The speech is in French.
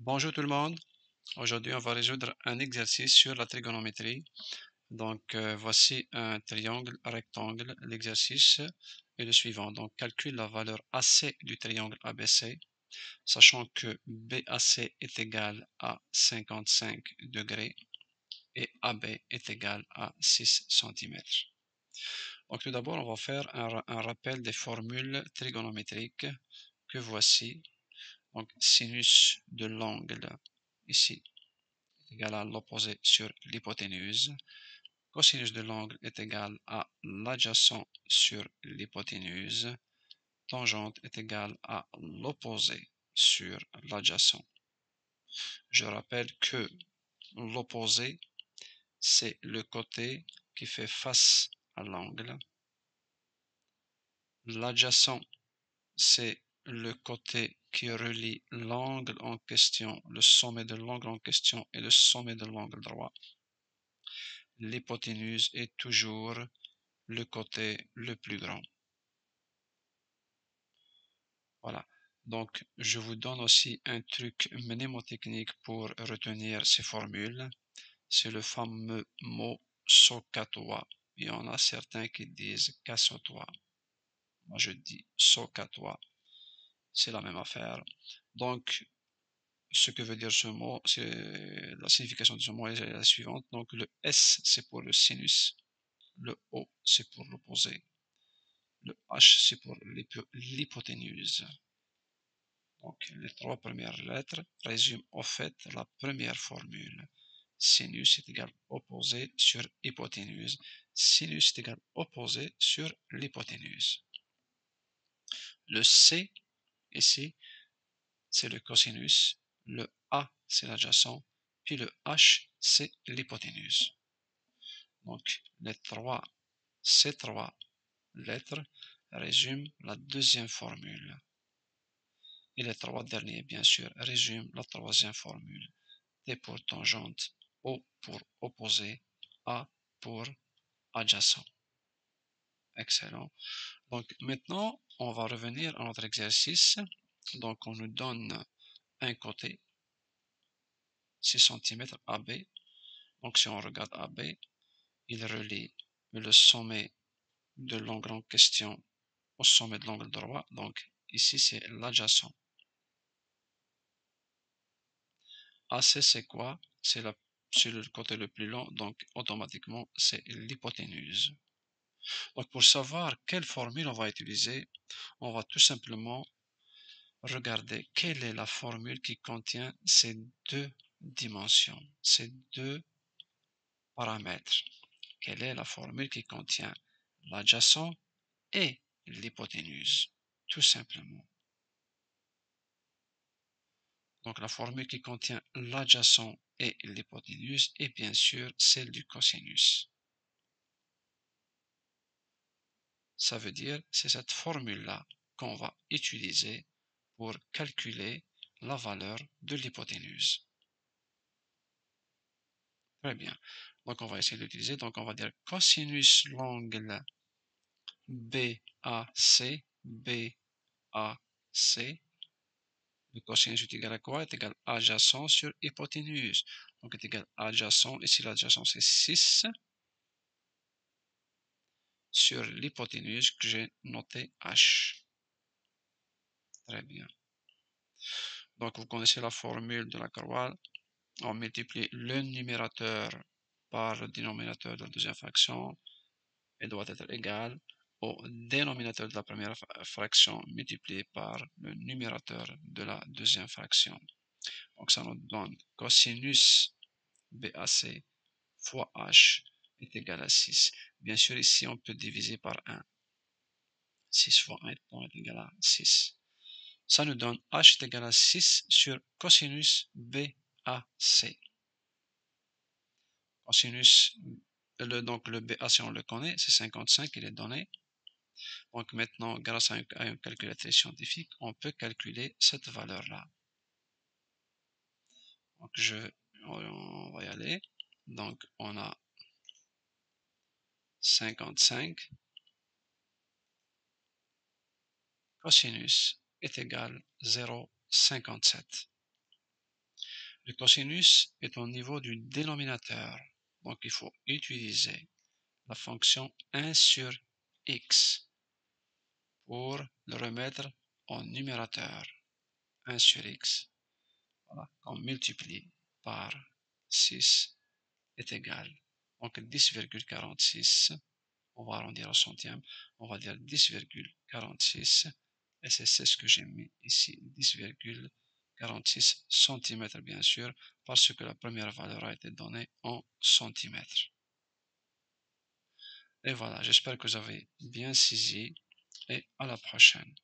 Bonjour tout le monde. Aujourd'hui, on va résoudre un exercice sur la trigonométrie. Voici un triangle rectangle. L'exercice est le suivant. Donc, calcule la valeur AC du triangle ABC, sachant que BAC est égal à 55 degrés et AB est égal à 6 cm. Donc, tout d'abord, on va faire un rappel des formules trigonométriques que voici. Donc, sinus de l'angle ici égal à l'opposé sur l'hypoténuse. Cosinus de l'angle est égal à l'adjacent sur l'hypoténuse. Tangente est égal à l'opposé sur l'adjacent. Je rappelle que l'opposé, c'est le côté qui fait face à l'angle. L'adjacent, c'est le côté qui relie l'angle en question, le sommet de l'angle en question et le sommet de l'angle droit. L'hypoténuse est toujours le côté le plus grand. Voilà. Donc, je vous donne aussi un truc mnémotechnique pour retenir ces formules. C'est le fameux mot SOHCAHTOA. Il y en a certains qui disent casse-toi. Moi, je dis SOHCAHTOA. C'est la même affaire. Donc, ce que veut dire ce mot, c'est la signification de ce mot est la suivante. Donc, le S, c'est pour le sinus. Le O, c'est pour l'opposé. Le H, c'est pour l'hypoténuse. Donc, les trois premières lettres résument au fait la première formule. Sinus est égal opposé sur hypoténuse. Sinus est égal opposé sur l'hypoténuse. Le C, ici, c'est le cosinus. Le A, c'est l'adjacent. Puis le H, c'est l'hypoténuse. Donc, ces trois lettres résument la deuxième formule. Et les trois derniers, bien sûr, résument la troisième formule. T pour tangente, O pour opposé, A pour adjacent. Excellent. Donc maintenant, on va revenir à notre exercice. Donc on nous donne un côté, 6 cm AB. Donc si on regarde AB, il relie le sommet de l'angle en question au sommet de l'angle droit. Donc ici, c'est l'adjacent. AC, c'est quoi? C'est le côté le plus long, donc automatiquement, c'est l'hypoténuse. Donc pour savoir quelle formule on va utiliser, on va tout simplement regarder quelle est la formule qui contient ces deux dimensions, ces deux paramètres. Quelle est la formule qui contient l'adjacent et l'hypoténuse, tout simplement. Donc la formule qui contient l'adjacent et l'hypoténuse est bien sûr celle du cosinus. Ça veut dire c'est cette formule-là qu'on va utiliser pour calculer la valeur de l'hypoténuse. Très bien. Donc on va essayer de l'utiliser. Donc on va dire cosinus l'angle BAC, BAC. Le cosinus est égal à quoi? Est égal à adjacent sur hypoténuse. Donc est égal à adjacent. Ici l'adjacent c'est 6 sur l'hypoténuse que j'ai noté H. Très bien. Donc vous connaissez la formule de la Lacaroise. On multiplie le numérateur par le dénominateur de la deuxième fraction et doit être égal au dénominateur de la première fraction multiplié par le numérateur de la deuxième fraction. Donc ça nous donne cosinus BAC fois H est égal à 6. Bien sûr, ici on peut diviser par 1. 6 fois 1 est égal à 6. Ça nous donne H est égal à 6 sur cosinus BAC. Cosinus, donc le BAC on le connaît, c'est 55, il est donné. Donc maintenant, grâce à une calculatrice scientifique, on peut calculer cette valeur-là. Donc on va y aller. Donc on a 55 cosinus est égal à 0,57. Le cosinus est au niveau du dénominateur, donc il faut utiliser la fonction 1 sur x pour le remettre au numérateur. 1 sur x, voilà, on multiplie par 6 est égal, donc 10,46, on va arrondir au centième, on va dire 10,46, et c'est ce que j'ai mis ici, 10,46 centimètres bien sûr, parce que la première valeur a été donnée en centimètres. Et voilà, j'espère que vous avez bien saisi, et à la prochaine.